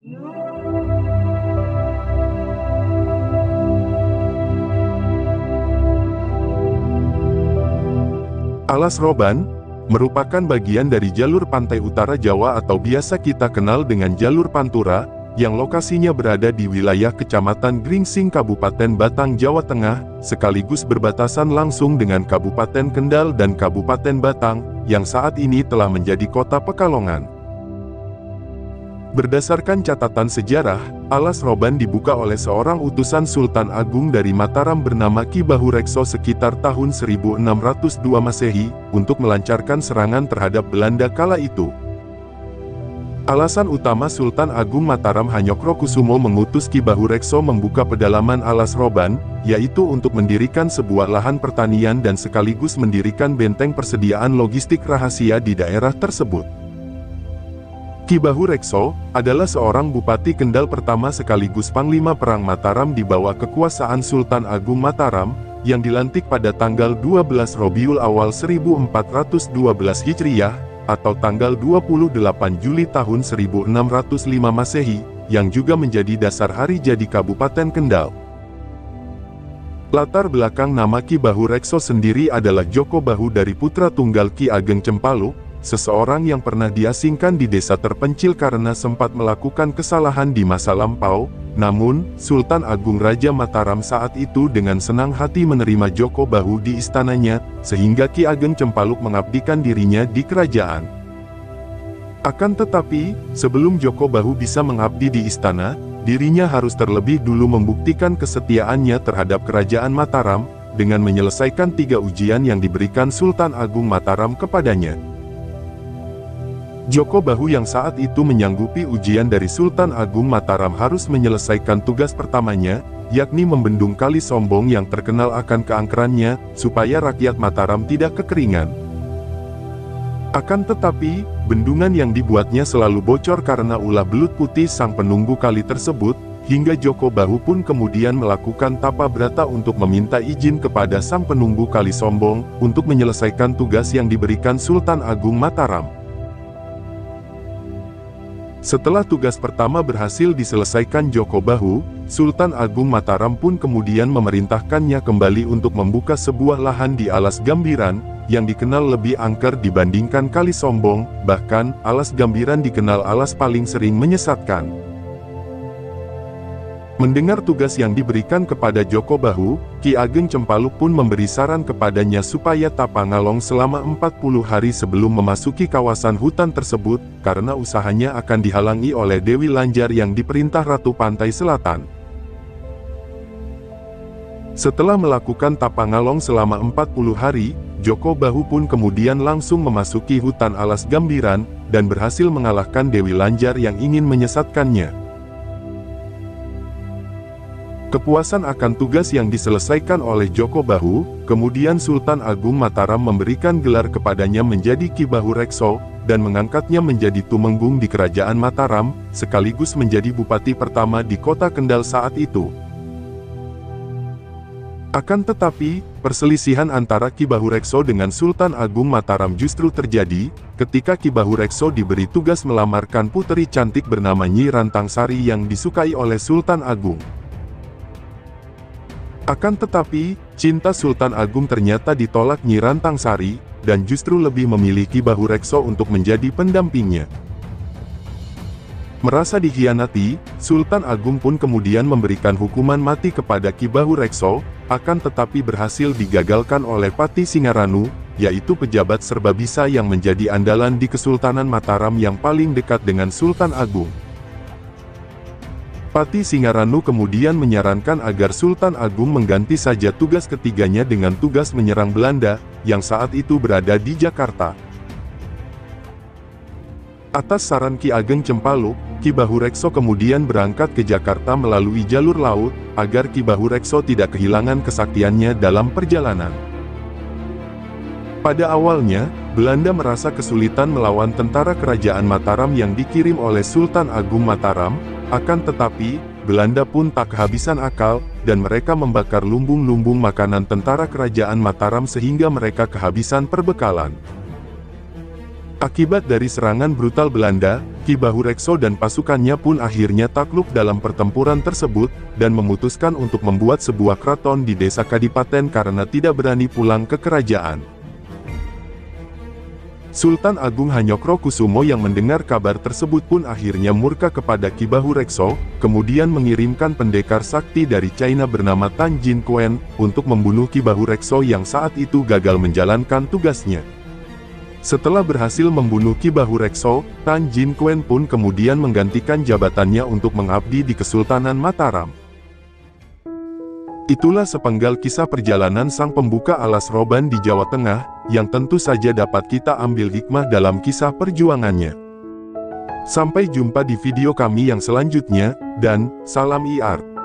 Alas Roban merupakan bagian dari jalur pantai utara Jawa atau biasa kita kenal dengan jalur Pantura, yang lokasinya berada di wilayah Kecamatan Gringsing Kabupaten Batang, Jawa Tengah, sekaligus berbatasan langsung dengan Kabupaten Kendal dan Kabupaten Batang, yang saat ini telah menjadi kota Pekalongan. Berdasarkan catatan sejarah, Alas Roban dibuka oleh seorang utusan Sultan Agung dari Mataram bernama Ki Bahurekso sekitar tahun 1602 Masehi, untuk melancarkan serangan terhadap Belanda kala itu. Alasan utama Sultan Agung Mataram Hanyokrokusumo mengutus Ki Bahurekso membuka pedalaman Alas Roban, yaitu untuk mendirikan sebuah lahan pertanian dan sekaligus mendirikan benteng persediaan logistik rahasia di daerah tersebut. Ki Bahurekso adalah seorang bupati Kendal pertama sekaligus Panglima Perang Mataram di bawah kekuasaan Sultan Agung Mataram, yang dilantik pada tanggal 12 Rabiul Awal 1412 Hijriyah, atau tanggal 28 Juli tahun 1605 Masehi, yang juga menjadi dasar hari jadi Kabupaten Kendal. Latar belakang nama Ki Bahurekso sendiri adalah Joko Bahu dari putra tunggal Ki Ageng Cempaluk, seseorang yang pernah diasingkan di desa terpencil karena sempat melakukan kesalahan di masa lampau. Namun, Sultan Agung Raja Mataram saat itu dengan senang hati menerima Joko Bahu di istananya, sehingga Ki Ageng Cempaluk mengabdikan dirinya di kerajaan. Akan tetapi, sebelum Joko Bahu bisa mengabdi di istana, dirinya harus terlebih dulu membuktikan kesetiaannya terhadap kerajaan Mataram, dengan menyelesaikan 3 ujian yang diberikan Sultan Agung Mataram kepadanya. Joko Bahu yang saat itu menyanggupi ujian dari Sultan Agung Mataram harus menyelesaikan tugas pertamanya, yakni membendung Kali Sombong yang terkenal akan keangkerannya, supaya rakyat Mataram tidak kekeringan. Akan tetapi, bendungan yang dibuatnya selalu bocor karena ulah belut putih sang penunggu kali tersebut, hingga Joko Bahu pun kemudian melakukan tapa brata untuk meminta izin kepada sang penunggu Kali Sombong, untuk menyelesaikan tugas yang diberikan Sultan Agung Mataram. Setelah tugas pertama berhasil diselesaikan Joko Bahu, Sultan Agung Mataram pun kemudian memerintahkannya kembali untuk membuka sebuah lahan di Alas Gambiran, yang dikenal lebih angker dibandingkan Kali Sombong, bahkan, Alas Gambiran dikenal alas paling sering menyesatkan. Mendengar tugas yang diberikan kepada Joko Bahu, Ki Ageng Cempaluk pun memberi saran kepadanya supaya Tapangalong selama 40 hari sebelum memasuki kawasan hutan tersebut, karena usahanya akan dihalangi oleh Dewi Lanjar yang diperintah Ratu Pantai Selatan. Setelah melakukan Tapangalong selama 40 hari, Joko Bahu pun kemudian langsung memasuki hutan Alas Gambiran, dan berhasil mengalahkan Dewi Lanjar yang ingin menyesatkannya. Kepuasan akan tugas yang diselesaikan oleh Joko Bahu, kemudian Sultan Agung Mataram memberikan gelar kepadanya menjadi Ki Bahurekso, dan mengangkatnya menjadi tumenggung di Kerajaan Mataram, sekaligus menjadi bupati pertama di kota Kendal saat itu. Akan tetapi, perselisihan antara Ki Bahurekso dengan Sultan Agung Mataram justru terjadi, ketika Ki Bahurekso diberi tugas melamarkan puteri cantik bernama Nyi Rantangsari yang disukai oleh Sultan Agung. Akan tetapi, cinta Sultan Agung ternyata ditolak Nyi Rantangsari, dan justru lebih memilih Ki Bahurekso untuk menjadi pendampingnya. Merasa dikhianati, Sultan Agung pun kemudian memberikan hukuman mati kepada Ki Bahurekso, akan tetapi berhasil digagalkan oleh Pati Singaranu, yaitu pejabat serbabisa yang menjadi andalan di Kesultanan Mataram yang paling dekat dengan Sultan Agung. Pati Singaranu kemudian menyarankan agar Sultan Agung mengganti saja tugas ketiganya dengan tugas menyerang Belanda, yang saat itu berada di Jakarta. Atas saran Ki Ageng Cempaluk, Ki Bahurekso kemudian berangkat ke Jakarta melalui jalur laut, agar Ki Bahurekso tidak kehilangan kesaktiannya dalam perjalanan. Pada awalnya, Belanda merasa kesulitan melawan tentara kerajaan Mataram yang dikirim oleh Sultan Agung Mataram, akan tetapi, Belanda pun tak kehabisan akal, dan mereka membakar lumbung-lumbung makanan tentara kerajaan Mataram sehingga mereka kehabisan perbekalan. Akibat dari serangan brutal Belanda, Ki Bahurekso dan pasukannya pun akhirnya takluk dalam pertempuran tersebut, dan memutuskan untuk membuat sebuah keraton di desa Kadipaten karena tidak berani pulang ke kerajaan. Sultan Agung Hanyokrokusumo yang mendengar kabar tersebut pun akhirnya murka kepada Ki Bahurekso, kemudian mengirimkan pendekar sakti dari China bernama Tan Jin Quen, untuk membunuh Ki Bahurekso yang saat itu gagal menjalankan tugasnya. Setelah berhasil membunuh Ki Bahurekso, Tan Jin Quen pun kemudian menggantikan jabatannya untuk mengabdi di Kesultanan Mataram. Itulah sepenggal kisah perjalanan sang pembuka alas roban di Jawa Tengah, yang tentu saja dapat kita ambil hikmah dalam kisah perjuangannya. Sampai jumpa di video kami yang selanjutnya, dan salam IART.